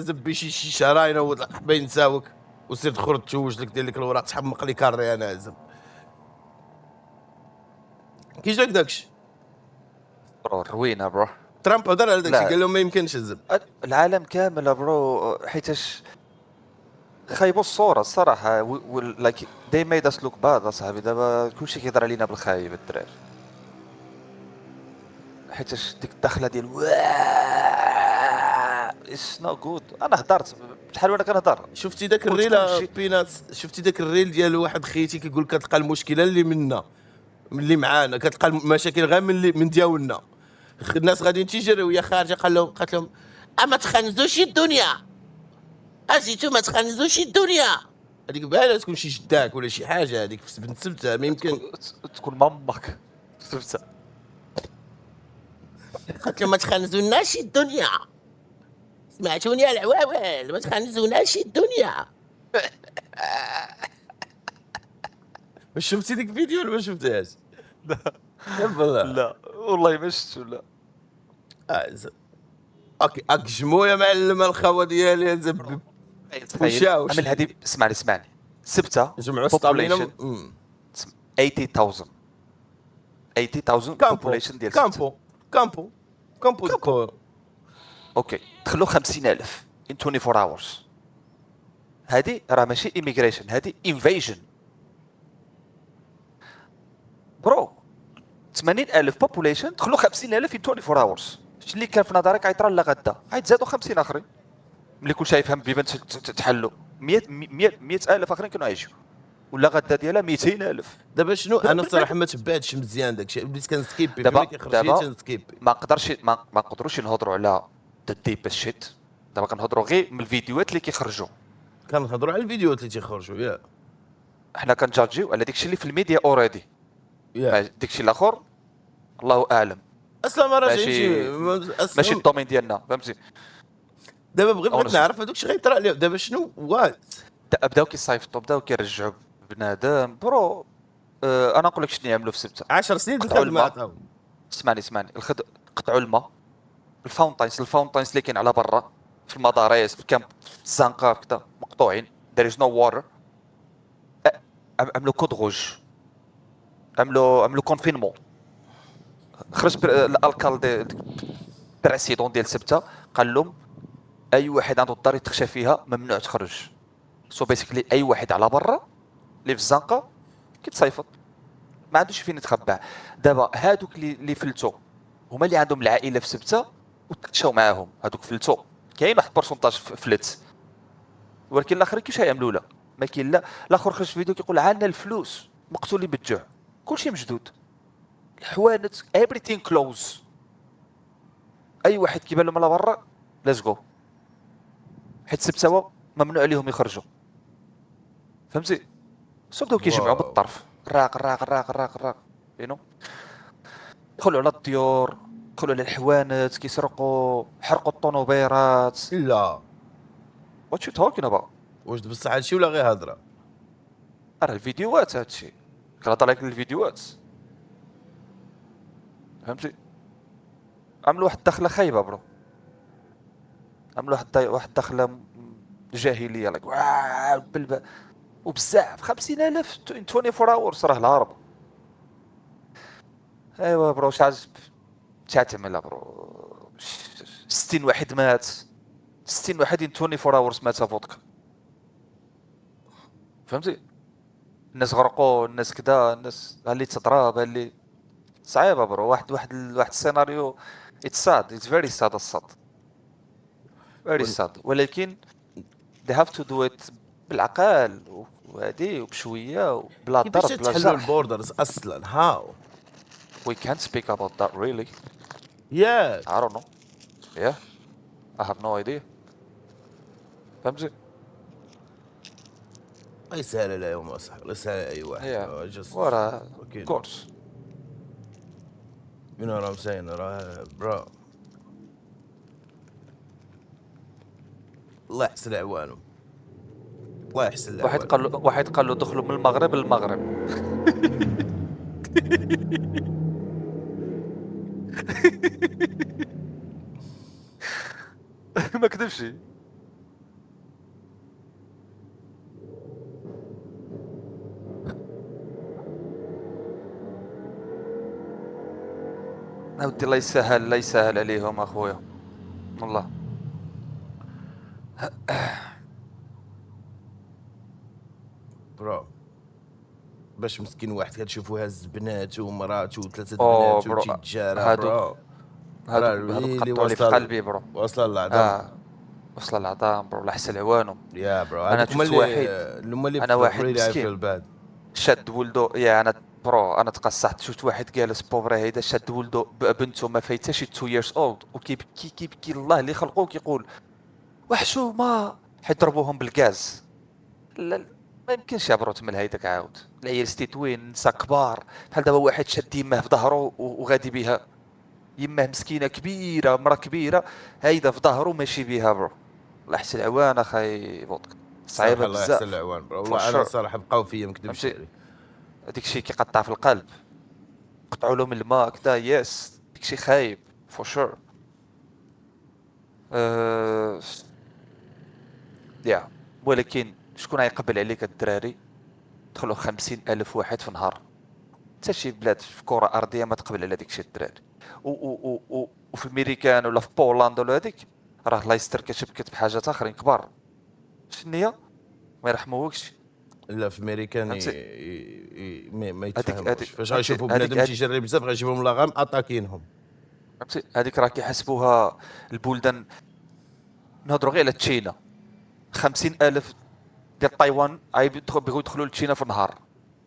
زبي شي شهرين بين نساوك وسير تخرج تشوج لك دير لك الوراق تحمق لي كاري انا زب كي جاك داكشي برو روينه برو. ترامب هضر على داكشي لا. قال لهم ما يمكنش الزب العالم كامل برو حيتاش خايبوا الصوره الصراحه لايك دي ميد اس لوك باد اصاحبي. دابا كلشي كيهضر علينا بالخايب الدراري حيتاش ديك الدخله ديال اتس نو جود. انا هضرت بشحال وانا كنهضر. شفتي داك قلت الريل كلشي. بيناتس شفتي داك الريل ديال واحد خيتي كيقول كتلقى المشكله اللي منا من اللي معانا كتلقى المشاكل غير من ديالنا الناس غاديين تيجري وهي خارجه قالت لهم ما تخنزوش الدنيا اجيتو ما تخنزوش الدنيا هذيك بالها تكون شي جداك ولا شي حاجه هذيك في بنت سبتها ما يمكن تكون مامك شفتها قالت لهم ما تخنزوناش الدنيا سمعتوني يا العواول ما تخنزوناش الدنيا واش شفتي ديك الفيديو ولا ما شفتيهاش؟ لا والله لا والله ما شفتو. لا اوكي اكجمو يا معلم الخوا ديالي نزب وشاوش عمل هذه. اسمعني سبتها جمعوا ستامينا 80,000 population ديال سبتة. كامبو دكور اوكي دخلوا 50,000 in 24 hours. هذه راه ماشي immigration هذه invasion برو. 80,000 population دخلوا 50,000 in 24 hours. شتي اللي كان في نظرك عيطرا لا غدا عيتزادوا 50 اخرين ملي كلشي يفهم بيبان تحلوا 100,000 اخرين كانوا عايشوا ولا غدا ديالها 200,000. دابا شنو انا الصراحه ما تبعتش مزيان داكشي بديت كنسكيبي دابا تنسكيبي ما نقدروش نهضروا على ذا ديب شيت. دابا كنهضروا غير من الفيديوهات اللي كيخرجوا. كنهضروا على الفيديوهات اللي تيخرجوا يا حنا كنجاجيو على داكشي اللي في الميديا اوريدي. داكشي الاخر الله اعلم اصلا ما راجعينش ماشي الدومين ديالنا فهمتي. دابا بغيت نعرف هذوك شي غيطرا عليهم دابا شنو وات بداو كيصيفطوا بداو كيرجعوا بنادم برو. انا نقول لك شنو يعملوا في سبته 10 سنين الخدمه. اسمعني قطعوا الماء الفاونتاينز اللي كاين على برا في المدارس في الكامب في الزنقه كذا مقطوعين. there is no water. عملوا كود روج عملوا كونفينمون. خرج الالكالدي بريسيدون ديال سبته قال لهم اي واحد عنده الدار يتخشى فيها ممنوع تخرج. سو بيسيكلي اي واحد على برا اللي في الزنقه كيتصيفط ما عندوش فين يتخبى. دابا هادوك اللي فلتوا هما اللي عندهم العائله في سبته وتخشاو معاهم. هادوك فلتوا كاين واحد البورسونتاج فلت ولكن الاخرين كيفاش يعملوا لا ما كاين. لا الاخر خرج في فيديو كيقول عندنا الفلوس مقتولين بالجوع كلشي مشدود الحوانت everything close. اي واحد كيبان لهم على برا ليتس جو حيت سبتوا ممنوع عليهم يخرجوا فهمتي. صدقوا كيجمعوا بالطرف راق ينو دخلوا على الديور دخلوا على الحوانت كيسرقوا حرقوا الطونوبيرات. لا وات يو توكين اباوت واش بصح هادشي ولا غير هضره؟ راه الفيديوهات هادشي كنهضر لك الفيديوهات فهمتي. عملوا واحد الدخله خايبه برو. عملوا واحد الدخله جاهليه لك وبزاف 50,000 24 hours راه الهرب. ايوا برو شحال تعمل برو 60 واحد مات 60 واحد 24 hours مات فودكا فهمتي. الناس غرقوا الناس كذا الناس اللي تضرب اللي صعيبه برو. واحد السيناريو اتس فيري ساد الصاد فيري ساد ولكن they have to do it بالعقل وهادي وبشويه وبلا ضرب كيفاش بلا تحلوا جرح. البوردرز اصلا هاو we can't speak about that really. Yeah I don't know. Yeah I have no idea فهمتي. ليس على لا يوم اصحاب ليس على اي واحد ورا كورس you know what I'm saying bro الله يحسن عوانهم الله يحسن عوانهم. واحد قال له دخلوا من المغرب للمغرب ما كذبش اودي الله يسهل، الله يسهل عليهم اخويا والله. برو باش مسكين واحد كتشوفو هاز بناتو ومراتو وثلاثه او بناتو برو تيتجارى هادوك برو، راه هادوك ريلي قطعوا لي في قلبي برو. واصله للعظام. وصل العظام برو، لا حسن عوانهم. يا برو انا هذوك هما شفت واحد، اللي انا واحد ريلي اي مسكين فيل باد. شاد ولدو، يا انا برو انا تقصحت. شفت واحد جالس بوفري هيدا شاد ولدو بنته ما فايتاش 2 years old وكيبكي الله اللي خلقوه كيقول وحشومه حيضربوهم بالغاز. لا ما يمكنش يا برو تمل هيداك عاود. العيال ستيتوين نسا كبار بحال دابا واحد شاد يماه في ظهره وغادي بها. يماه مسكينه كبيره، مرا كبيره هيدا في ظهره ماشي بها برو. الله يحسن العوان اخاي بودك، صراحه صعيبه الله يحسن بزاف العوان برو، فور والله انا شور. صراحه بقاو فيا ما نكذبش فهمتي عليك. هذيك الشيء كيقطع في القلب، قطعوا لهم الماء كدا يس ديك شي خايب فور شور. يا ولكن شكون غيقبل عليك الدراري دخلوا 50,000 واحد في نهار؟ حتى شي بلاد في كرة أرضية ما تقبل على ديك شي الدراري. وفي الميريكان ولا في بولندا ولا هذيك راه الله يستر كتبكت بحاجات اخرين كبار. شنو هي ما يرحموكش. لا في امريكان فهمتي ما هذيك يتفهموش فاش فهمتي غيشوفوا بنادم تيجري بزاف غيجيبهم لاغام اتاكينهم. فهمتي هذيك راه كيحسبوها البلدان. نهضروا غير على تشينا، 50,000 ديال تايوان بغيو يدخلوا لتشينا في النهار.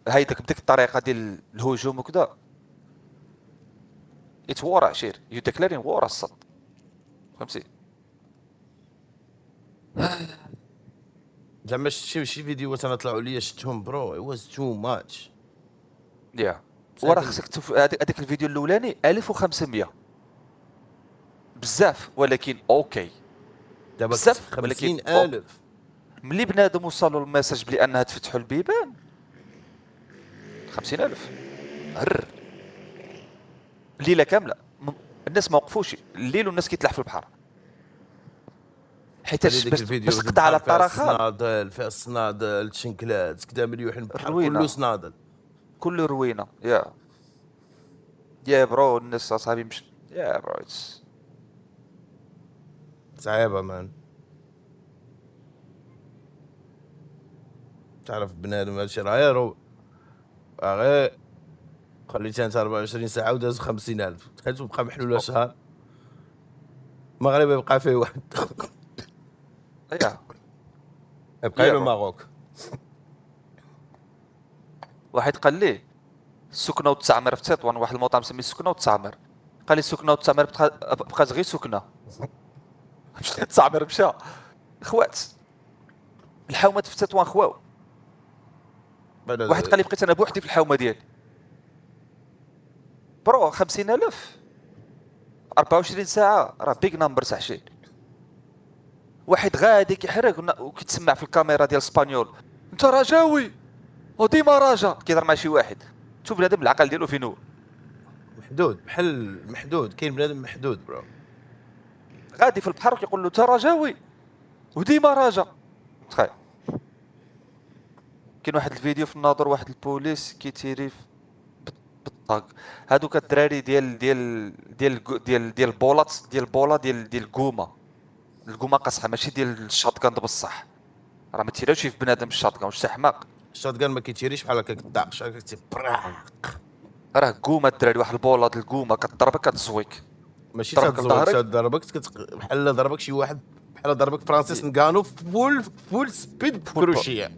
هيداك بديك الطريقه ديال الهجوم وكذا اتس وور عشير يو ديكلارين وور الصد. فهمتي زعما شي فيديوهات انا طلعوا لي شفتهم برو واز تو ماتش. يا وراه خصك تشوف هذاك الفيديو الاولاني 1500 بزاف ولكن اوكي دابا بزاف ولكن 50,000 ملي بنادم وصلوا الميساج بلي انها تفتحوا البيبان 50,000 هر ليله كامله. الناس ما وقفوش الليل والناس كيتلاح في البحر حيتاش باش تقطع على الطرخان. فيها الصنادل تشنكلات كدا مليوحين البحر روينة. كله صنادل كل روينه يا برو الناس اصحابي مش يا برو صعيبه مان. تعرف بنادم هادشي راه غير خليتها انت 24 ساعه ودازو 50,000 تخيل تبقى محلوله شهر المغرب يبقى فيه واحد يا يبقى له ماروك. واحد قال لي السكنه وتعمر في تطوان، واحد المطعم سميه السكنه وتعمر. قال لي السكنه وتعمر بقات غير سكنه مشى تعمر مشى. خوات الحومات في تطوان خواو. واحد قال لي بقيت انا بوحدي في الحومه ديالي برو 50,000 24 ساعه راه بيج نمبر عشير. واحد غادي كيحرق وكيتسمع في الكاميرا ديال اسبانيول انت رجاوي وديما راجا كيهضر مع شي واحد. شوف بنادم العقل ديالو فين هو محدود بحال محدود. كاين بنادم محدود برو غادي في البحر كيقول له انت رجاوي وديما راجا. تخيل كاين واحد الفيديو في الناظور واحد البوليس كيتيري بالطاق. هادوك الدراري ديال بولات ديال بولا ديال الكوما. الكوما قصحه ماشي ديال الشاتكان بصح راه ما تيراوش في بنادم الشاتكان واش حماق. الشوتغان ما كيتيريش بحال هكا كطاقش هكا براق. راه كوما الدراري واحد البولا ديال الكوما كضربك كتزويك ماشي ضربك لظهرك. ضربك بحال ضربك شي واحد بحال ضربك فرانسيس نغانو فول سبيد بكروشيه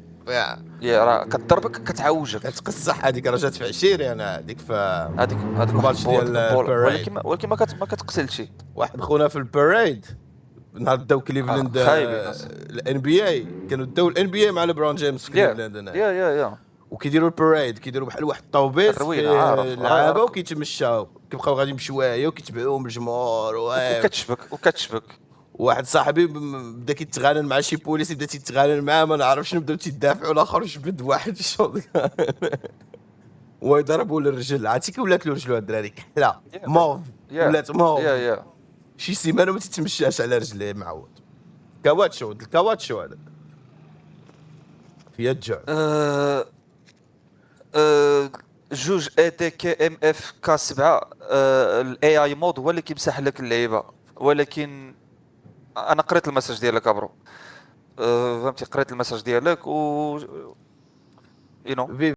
يا راه كضربك كتعوجك كتقصح. هذيك راه جات في عشيري انا هذيك هذيك الماتش ديال الباريد. ولكن ما كتقتلش. واحد خونا في الباريد نهار داو كليفلاند الان بي اي كانوا داو الان بي اي مع ليبرون جيمس في كليفلاند هنا يا وكيديروا الباريد كيديروا بحال واحد الطوبيس في اللعابه وكيتمشاو كيبقاو غاديين بشويه وكيتبعوهم الجمهور وكتشبك. واحد صاحبي بدا كيتغانن مع شي بوليس بدا تيتغانن معاه ما نعرفش شنو بداو تيدافعوا الاخر جبد واحد الشوط ويضربوا للرجل عرفتي كي ولات له رجلو الدراري كحله موف ولات موف شي سيمانه ما تيتمشاش على رجليه معود. الكواتشو هذا فيها الجوع. جوج اي تي كي ام اف كا 7 الاي اي مود هو اللي كيمسح لك اللعيبه. ولكن انا قريت المساج ديالك ابرو، فهمتي، قريت المساج ديالك و في